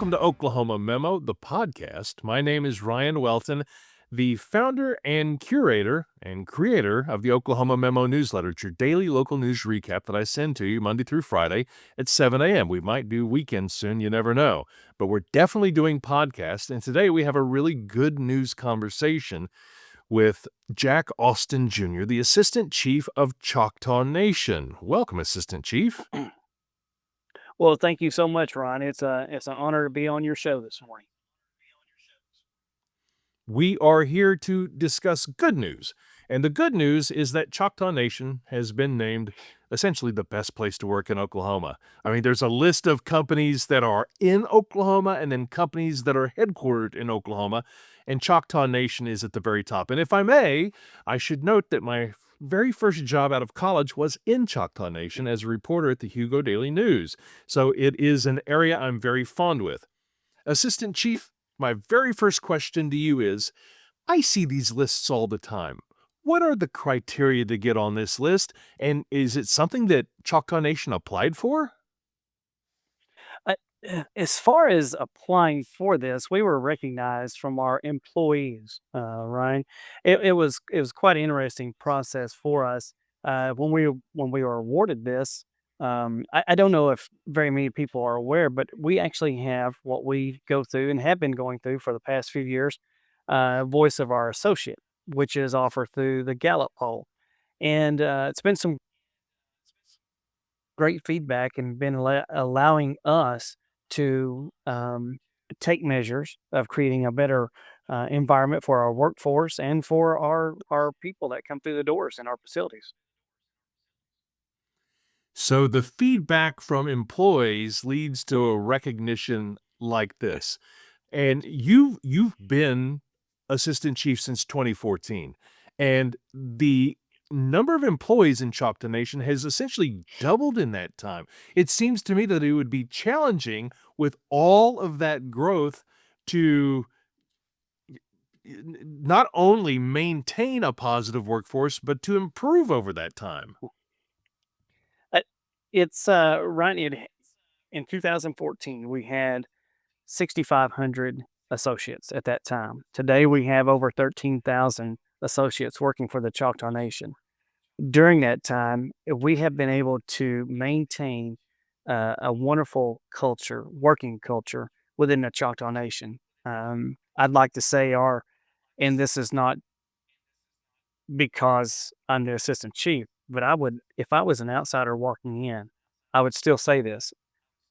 Welcome to Oklahoma Memo, the podcast. My name is Ryan Welton, the founder and curator and creator of the Oklahoma Memo newsletter. It's your daily local news recap that I send to you Monday through Friday at 7 a.m. We might do weekends soon, you never know. But we're definitely doing podcasts, and today we have a really good news conversation with Jack Austin Jr., the Assistant Chief of Choctaw Nation. Welcome, Assistant Chief. Well, thank you so much, Ron. It's an honor to be on your show this morning. We are here to discuss good news. And the good news is that Choctaw Nation has been named essentially the best place to work in Oklahoma. I mean, there's a list of companies that are in Oklahoma and then companies that are headquartered in Oklahoma, and Choctaw Nation is at the very top. And if I may, I should note that my very first job out of college was in Choctaw Nation as a reporter at the Hugo Daily News. So it is an area I'm very fond with. Assistant Chief, my very first question to you is, I see these lists all the time. What are the criteria to get on this list? And is it something that Choctaw Nation applied for? Uh, as far as applying for this, we were recognized from our employees, Ryan. It was quite an interesting process for us when we were awarded this. I don't know if very many people are aware, but we actually have what we go through and have been going through for the past few years, Voice of Our Associate, which is offered through the Gallup poll. And it's been some great feedback and been allowing us to take measures of creating a better environment for our workforce and for our people that come through the doors in our facilities. So the feedback from employees leads to a recognition like this. And you've been assistant chief since 2014, and the number of employees in Choctaw Nation has essentially doubled in that time. It seems to me that it would be challenging with all of that growth to not only maintain a positive workforce, but to improve over that time. Uh, It's right in 2014 we had 6,500 associates at that time. Today we have over 13,000 associates working for the Choctaw Nation. During that time, we have been able to maintain a wonderful culture, working culture within the Choctaw Nation. I'd like to say and this is not because I'm the assistant chief, but if I was an outsider walking in, I would still say this.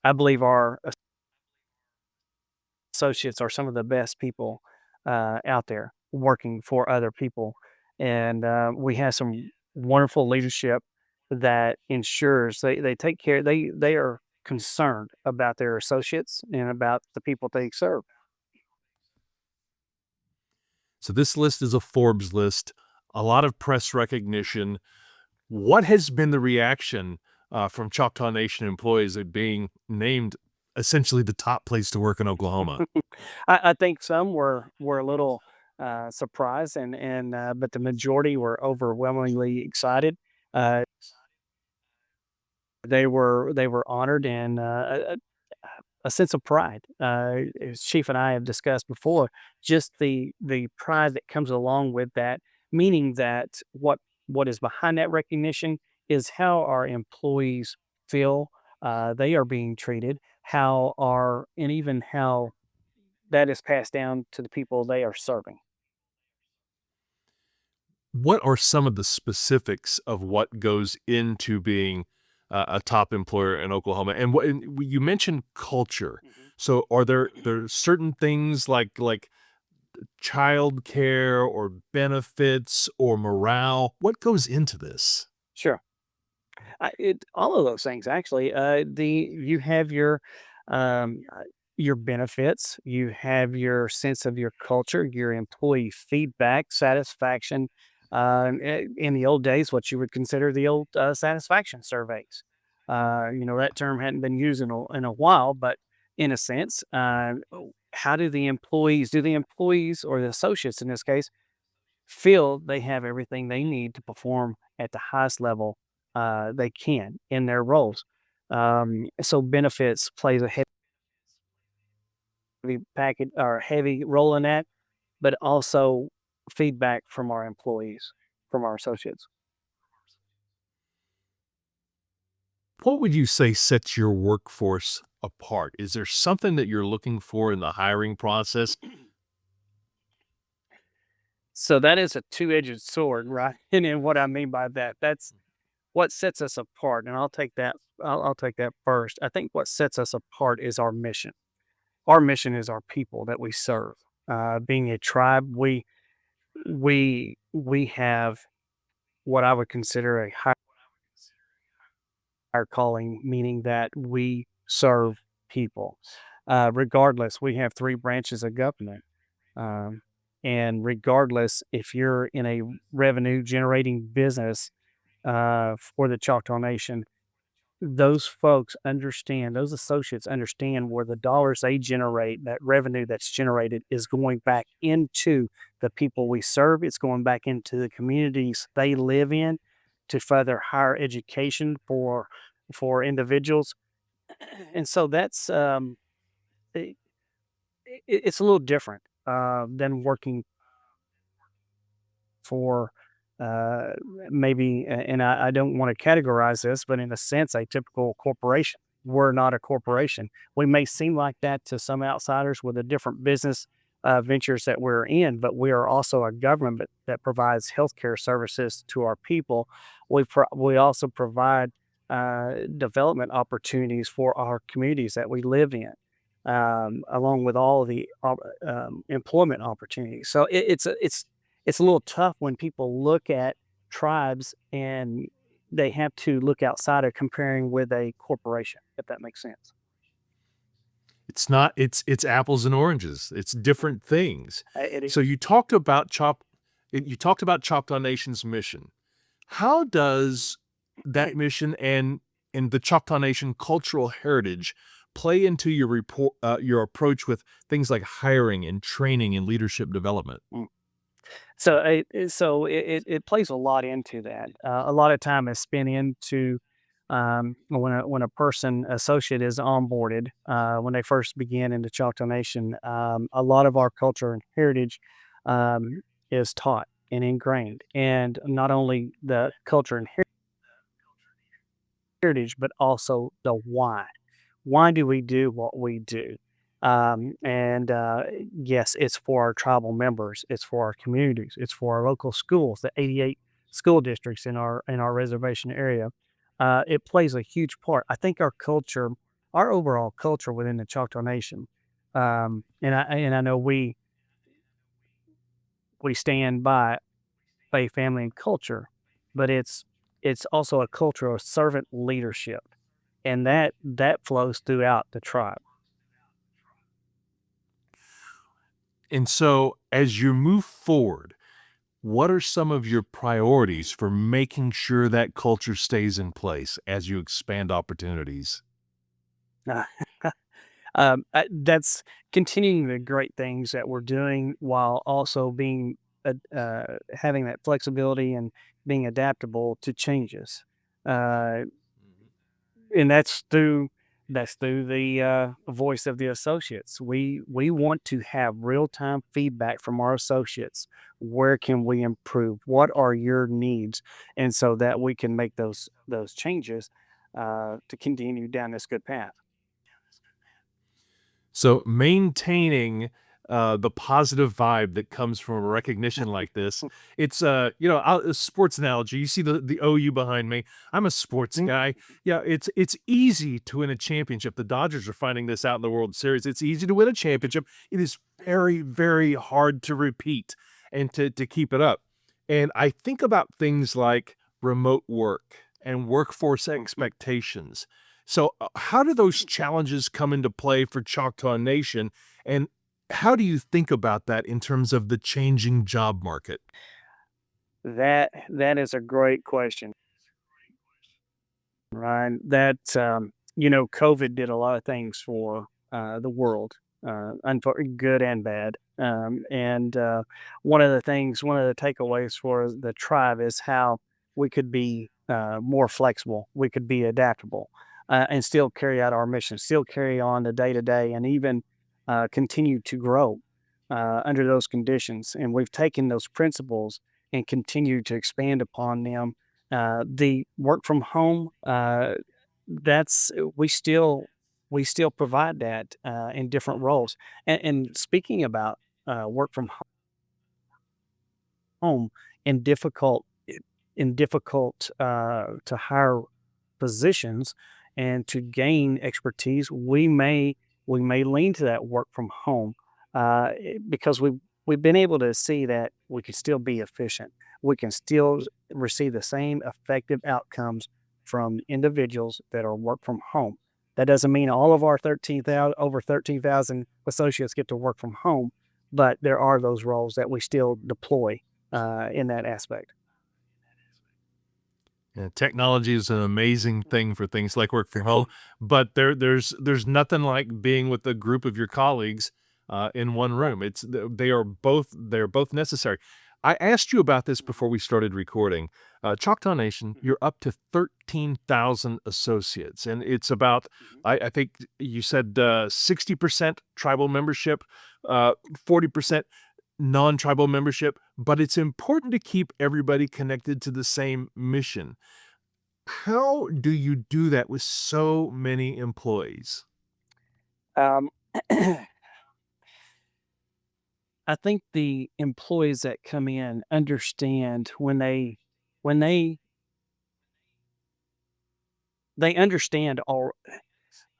I believe our associates are some of the best people out there working for other people. And we have some wonderful leadership that ensures they take care, they are concerned about their associates and about the people they serve. So this list is a Forbes list, a lot of press recognition. What has been the reaction from Choctaw Nation employees at being named essentially the top place to work in Oklahoma? I think some were a little surprised, and but the majority were overwhelmingly excited. Uh, they were honored and a sense of pride. As Chief and I have discussed before, just the pride that comes along with that, meaning that what is behind that recognition is how our employees feel they are being treated, and even how that is passed down to the people they are serving. What are some of the specifics of what goes into being a top employer in Oklahoma? And you mentioned culture. Mhm. So are there certain things like childcare or benefits or morale? What goes into this? Sure. All of those things actually. You have your benefits, you have your sense of your culture, your employee feedback, satisfaction. In the old days, what you would consider the old satisfaction surveys. That term hadn't been used in a while, but in a sense, how do the employees or the associates in this case feel they have everything they need to perform at the highest level they can in their roles. So benefits plays a heavy heavy package or heavy role in that, but also feedback from our employees, from our associates. What would you say sets your workforce apart? Is there something that you're looking for in the hiring process? So that is a two-edged sword, right? And then what I mean by that, that's what sets us apart. And I'll take that first. I think what sets us apart is our mission. Our mission is our people that we serve. Being a tribe, we have what I would consider a higher calling, meaning that we serve people. Regardless, we have three branches of government. Um, and regardless if you're in a revenue generating business for the Choctaw Nation, those folks understand, those associates understand where the dollars they generate, that revenue that's generated is going back into the people we serve. It's going back into the communities they live in to further higher education for individuals. And so that's it, it's a little different than working for uh, maybe, and I don't want to categorize this, but in a sense, a typical corporation. We're not a corporation. We may seem like that to some outsiders with the different business ventures that we're in, but we are also a government that provides healthcare services to our people. We also provide development opportunities for our communities that we live in, along with all of the employment opportunities. So it's a little tough when people look at tribes and they have to look outside of comparing with a corporation, if that makes sense. It's not it's apples and oranges. It's different things. It is. So you talked about Choctaw Nation's mission. How does that mission and the Choctaw Nation cultural heritage play into your approach with things like hiring and training and leadership development? Mm. So, it plays a lot into that. A lot of time is spent into when a person associate is onboarded when they first begin in the Choctaw Nation. A lot of our culture and heritage is taught and ingrained, and not only the culture and heritage, but also the why. Why do we do what we do? And yes, it's for our tribal members, it's for our communities, it's for our local schools, the 88 school districts in our reservation area. It plays a huge part. I think our culture, our overall culture within the Choctaw Nation, and I know we stand by faith, family, and culture, but it's also a culture of servant leadership, and that flows throughout the tribe. And so as you move forward, what are some of your priorities for making sure that culture stays in place as you expand opportunities? That's continuing the great things that we're doing while also being having that flexibility and being adaptable to changes. Uh, and that's through the voice of the associates. We want to have real time feedback from our associates. Where can we improve? What are your needs? And so that we can make those changes to continue down this good path. So maintaining the positive vibe that comes from a recognition like this, it's a sports analogy. You see the OU behind me. I'm a sports guy. Yeah, it's easy to win a championship. The Dodgers are finding this out in the World Series. It's easy to win a championship. It is very, very hard to repeat and to keep it up. And I think about things like remote work and workforce expectations. So, how do those challenges come into play for Choctaw Nation, and how do you think about that in terms of the changing job market? That is a great question, Ryan. COVID did a lot of things for the world, good and bad. And one of the takeaways for the tribe is how we could be more flexible, we could be adaptable, and still carry out our mission, still carry on the day to day, and even continue to grow under those conditions. And we've taken those principles and continued to expand upon them. The work from home, that's we still provide that in different roles. And speaking about work from home in difficult to hire positions and to gain expertise, we may lean to that work from home because we've been able to see that we can still be efficient. We can still receive the same effective outcomes from individuals that are work from home. That doesn't mean all of our 13,000 over 13,000 associates get to work from home, but there are those roles that we still deploy in that aspect. Yeah, technology is an amazing thing for things like work from home, but there's nothing like being with a group of your colleagues in one room. They are both necessary. I asked you about this before we started recording. Choctaw Nation, Mhm, you're up to 13,000 associates, and it's about mhm. I think you said 60% tribal membership, 40% non-tribal membership, but it's important to keep everybody connected to the same mission. How do you do that with so many employees? Um, I think the employees that come in understand when they understand all.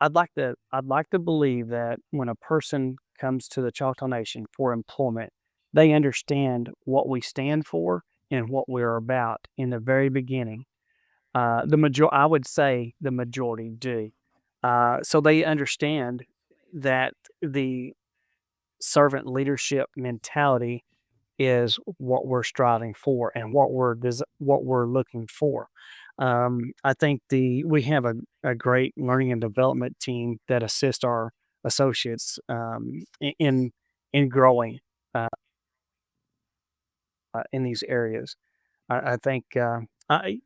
I'd like to believe that when a person comes to the Choctaw Nation for employment, they understand what we stand for and what we're about in the very beginning. I would say the majority do. So they understand that the servant leadership mentality is what we're striving for and what we're looking for. I think the we have a great learning and development team that assist our associates in growing uh, in these areas. I think I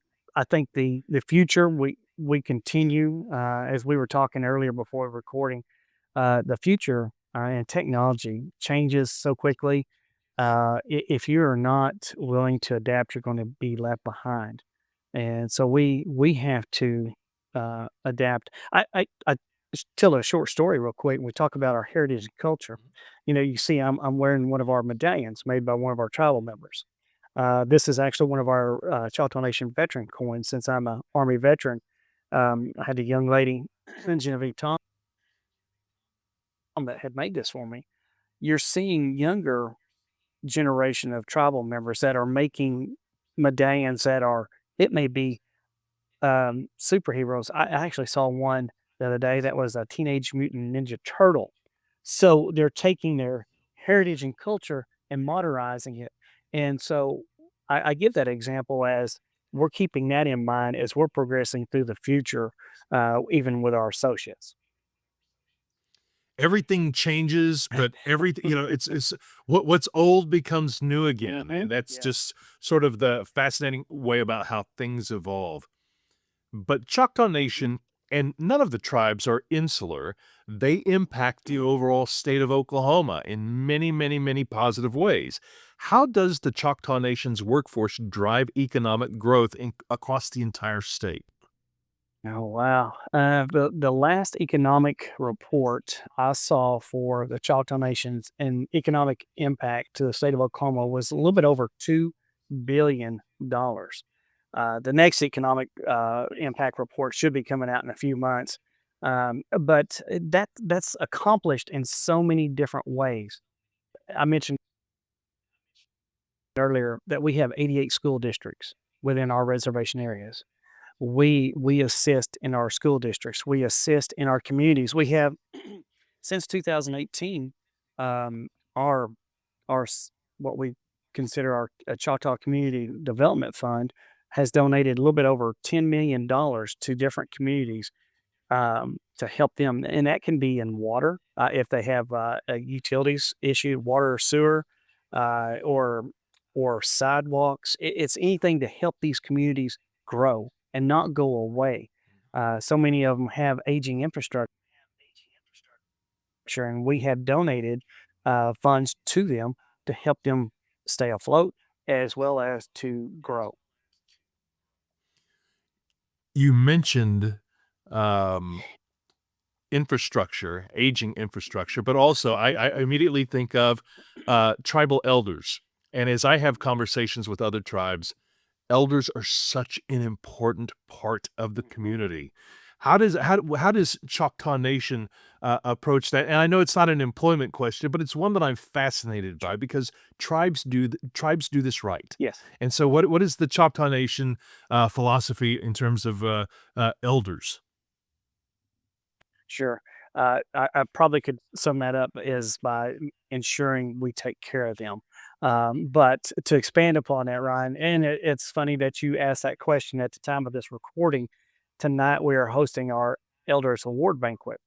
think the future we continue as we were talking earlier before recording. The future and technology changes so quickly. If you are not willing to adapt, you're going to be left behind. And so we have to adapt. I just tell a short story real quick. We talk about our heritage and culture. You know, you see, I'm wearing one of our medallions made by one of our tribal members. This is actually one of our Choctaw Nation veteran coins. Since I'm a Army veteran, I had a young lady, Genevieve Tom, that had made this for me. You're seeing younger generation of tribal members that are making medallions that are it may be superheroes. I actually saw one the other day that was a Teenage Mutant Ninja Turtle. So they're taking their heritage and culture and modernizing it. And so I give that example as we're keeping that in mind as we're progressing through the future, even with our associates. Everything changes, but everything, it's what's old becomes new again, Hmm. and that's Yeah. just sort of the fascinating way about how things evolve. But Choctaw Mhm. Nation and none of the tribes are insular. They impact the overall state of Oklahoma in many, many, many positive ways. How does the Choctaw Nation's workforce drive economic growth across the entire state? Oh, wow. The last economic report I saw for the Choctaw Nations and economic impact to the state of Oklahoma was a little bit over $2 billion. The next economic impact report should be coming out in a few months. But that's accomplished in so many different ways. I mentioned earlier that we have 88 school districts within our reservation areas. We assist in our school districts. We assist in our communities. We have since 2018, um, our what we consider our Choctaw Community Development Fund has donated a little bit over $10 million to different communities to help them, and that can be in water if they have a utilities issue, water or sewer, uh, or or sidewalks. It's anything to help these communities grow and not go away. So many of them have aging infrastructure. Sure, and we have donated funds to them to help them stay afloat as well as to grow. You mentioned, um, infrastructure, aging infrastructure, but also I immediately think of, tribal elders, and as I have conversations with other tribes, elders are such an important part of the Mhm. community. How does Choctaw Nation, approach that? And I know it's not an employment question, but it's one that I'm fascinated by Sure. because tribes do this right. Yes. And so what is the Choctaw Nation, philosophy in terms of, elders? Sure. I probably could sum that up is by ensuring we take care of them. But to expand upon that, Ryan, and it's funny that you asked that question at the time of this recording. Tonight, we are hosting our Elders Award Banquet,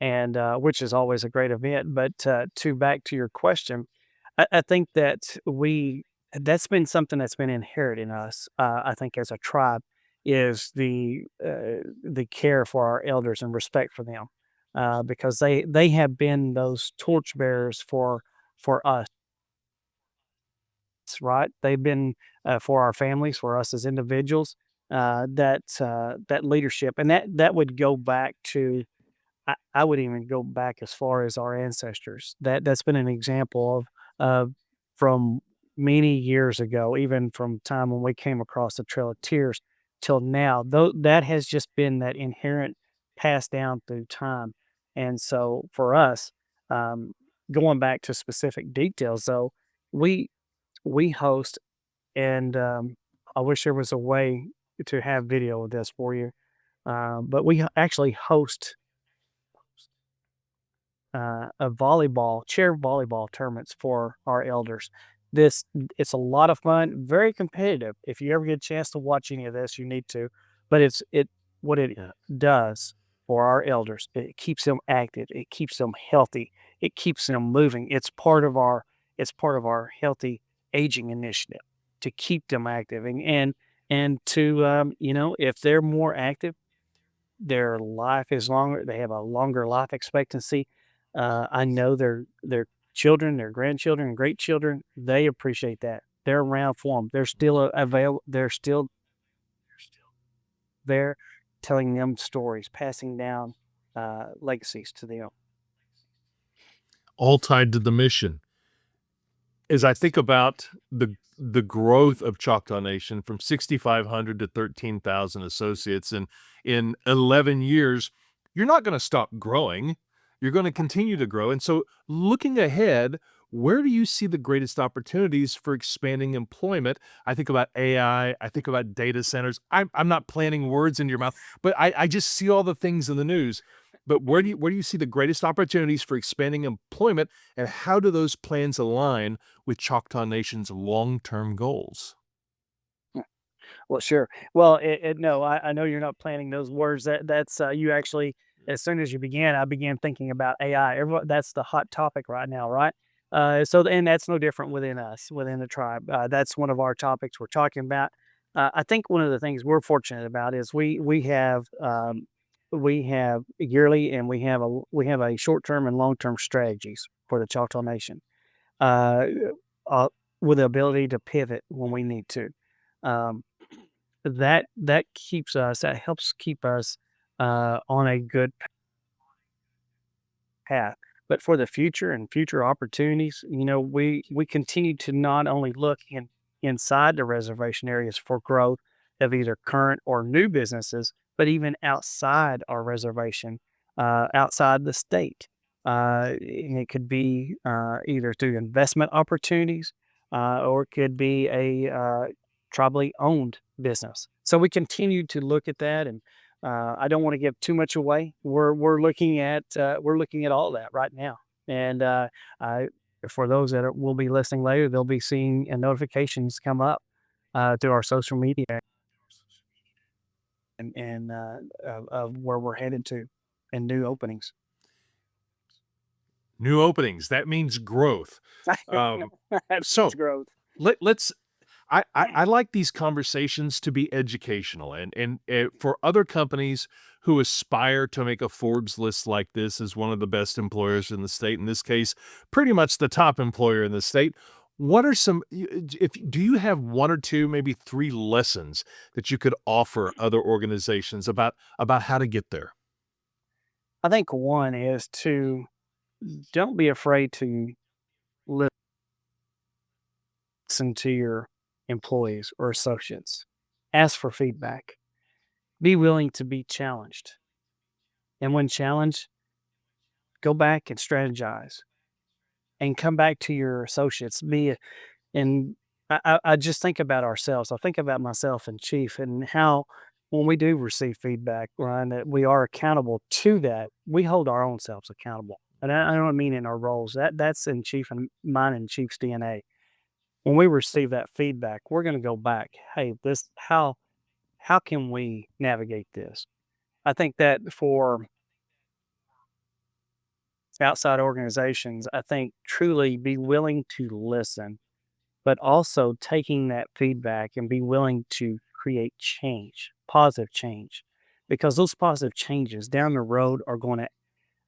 and which is always a great event. But to back to your question, I think that that's been something that's been inherent in us. I think as a tribe is the care for our elders and respect for them, because they have been those torchbearers for us, right? They've been for our families, for us as individuals. That leadership, and that would go back to I would even go back as far as our ancestors. That's been an example of from many years ago, even from time when we came across the Trail of Tears till now. Though that has just been that inherent passed down through time. And so for us, um, going back to specific details, though, we we host, and I wish there was a way to have video of this for you, but actually host a chair volleyball tournaments for our elders. It's a lot of fun, very competitive. If you ever get a chance to watch any of this, you need to. But it what it does for our elders, it keeps them active, it keeps them healthy, it keeps them moving. It's part of our healthy aging initiative to keep them active and to if they're more active, their life is longer, they have a longer life expectancy. I know their children, their grandchildren, and great children, they appreciate that. They're around for them. They're still there telling them stories, passing down, legacies to them. All tied to the mission. As I think about the growth of Choctaw Nation from 6,500 to 13,000 associates in 11 years, you're not gonna stop growing. You're gonna continue to grow, and so looking ahead, where do you see the greatest opportunities for expanding employment? I think about AI, I think about data centers. I'm not planting words in your mouth, but I just see all the things in the news. But where do you see the greatest opportunities for expanding employment, and how do those plans align with Choctaw Nation's long-term goals? Well, sure. Well, no, I know you're not planning those words. That's you actually, as soon as you began, I began thinking about AI. Everyone, that's the hot topic right now, right? And that's no different within us, within the tribe. That's one of our topics we're talking about. I think one of the things we're fortunate about is we have yearly, and we have a short term and long term strategies for the Choctaw Nation, uh, uh, with the ability to pivot when we need to. Um, that helps keep us, on a good path. But for the future and future opportunities, we continue to not only look inside the reservation areas for growth of either current or new businesses, but even outside our reservation, outside the state. And it could be either through investment opportunities, or it could be a tribally owned business. So we continue to look at that, and I don't want to give too much away. We're looking at all that right now, and I, for those that will be listening later, they'll be seeing notifications come up through our social media, of where we're headed to and new openings. New openings, that means growth. That means Um, so growth. let's I like these conversations to be educational, and for other companies who aspire to make a Forbes list like this as one of the best employers in the state, in this case, pretty much the top employer in the state, what are some if do you have 1 or 2, maybe 3 lessons that you could offer other organizations about how to get there? I think one is to don't be afraid to listen to your employees or associates. Ask for feedback. Be willing to be challenged. And when challenged, go back and strategize and come back to your associates. And I just think about ourselves. I think about myself and Chief and how when we do receive feedback, Ryan, that we are accountable to that. We hold our own selves accountable. And I don't mean in our roles. That's in Chief and mine and Chief's DNA. When we receive that feedback, we're going to go back. Hey, this how can we navigate this? I think that for outside organizations, I think truly be willing to listen, but also taking that feedback and be willing to create change, positive change, because those positive changes down the road are going to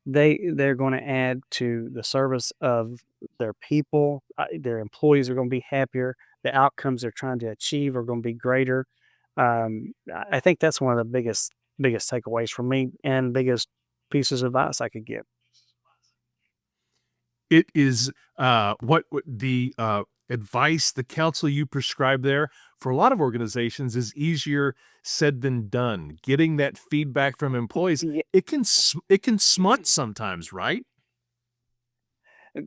they're going to add to the service of their people. Their employees are going to be happier. The outcomes they're trying to achieve are going to be greater. I think that's one of the biggest takeaways from me and biggest pieces of advice I could give. It is, what the, advice, the counsel you prescribe there, for a lot of organizations is easier said than done. Getting that feedback from employees, Yeah, it can smut sometimes, right?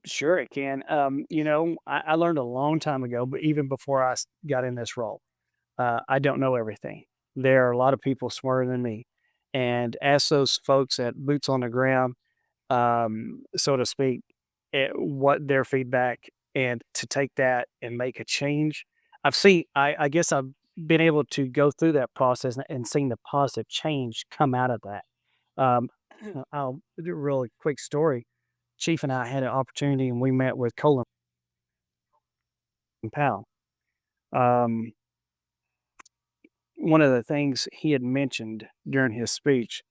sure it can. I learned a long time ago, but even before got in this role, I don't know everything. There are a lot of people smarter than me, and ask those folks at boots on the ground, so to speak, what their feedback and to take that and make a change. I guess I've been able to go through that process and seen the positive change come out of that. Um, I'll do a really quick story. Chief and I had an opportunity and we met with Colin Powell. Um, One of the things he had mentioned during his speech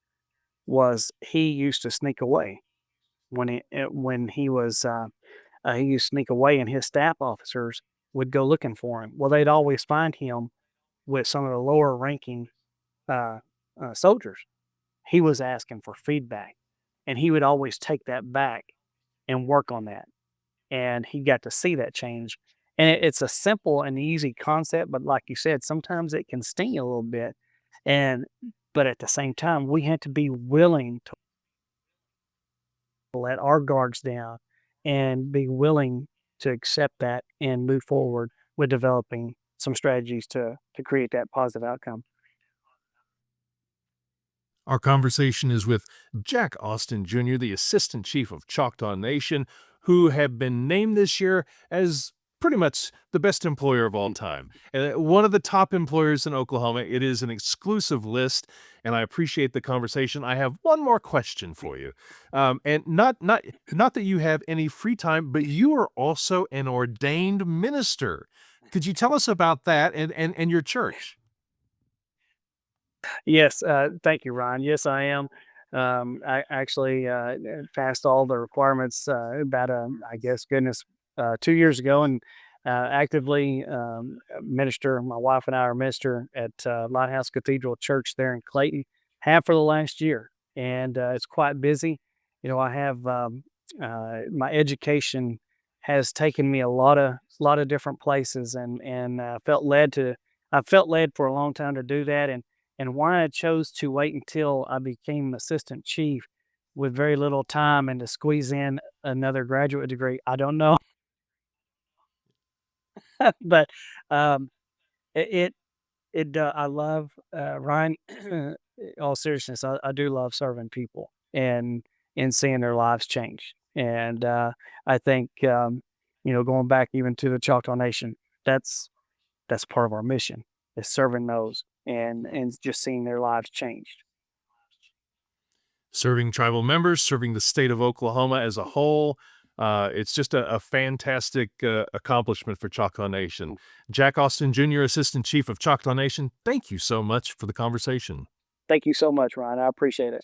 was he used to sneak away when he used to sneak away, and his staff officers would go looking for him. Well, they'd always find him with some of the lower ranking uh, soldiers. He was asking for feedback, and he would always take that back and work on that. And he got to see that change. And it's a simple and easy concept, but like you said, sometimes it can sting a little bit. And but at the same time, we had to be willing to let our guards down and be willing to accept that and move forward with developing some strategies to create that positive outcome. Our conversation is with Jack Austin Jr., the Assistant Chief of Choctaw Nation, who have been named this year as pretty much the best employer of all time. One of the top employers in Oklahoma. It is an exclusive list, and I appreciate the conversation. I have one more question for you, and not that you have any free time, but you are also an ordained minister. Could you tell us about that and your church? Yes, thank you, Ryan. Yes, I am. I actually passed all the requirements about, I guess, goodness, 2 years ago, and actively minister. My wife and I are minister at Lighthouse Cathedral Church there in Clayton. Have for the last year, and it's quite busy. I have my education has taken me a lot of different places, and I felt led for a long time to do that, and why I chose to wait until I became assistant chief with very little time and to squeeze in another graduate degree, I don't know. But, um, it I love, Ryan, in all seriousness, I do love serving people and seeing their lives change. And, I think, going back even to the Choctaw Nation, that's that's part of our mission is serving those and just seeing their lives changed. Serving tribal members, serving the state of Oklahoma as a whole. It's just a fantastic accomplishment for Choctaw Nation. Jack Austin Jr., Assistant Chief of Choctaw Nation, thank you so much for the conversation. Thank you so much, Ryan. I appreciate it.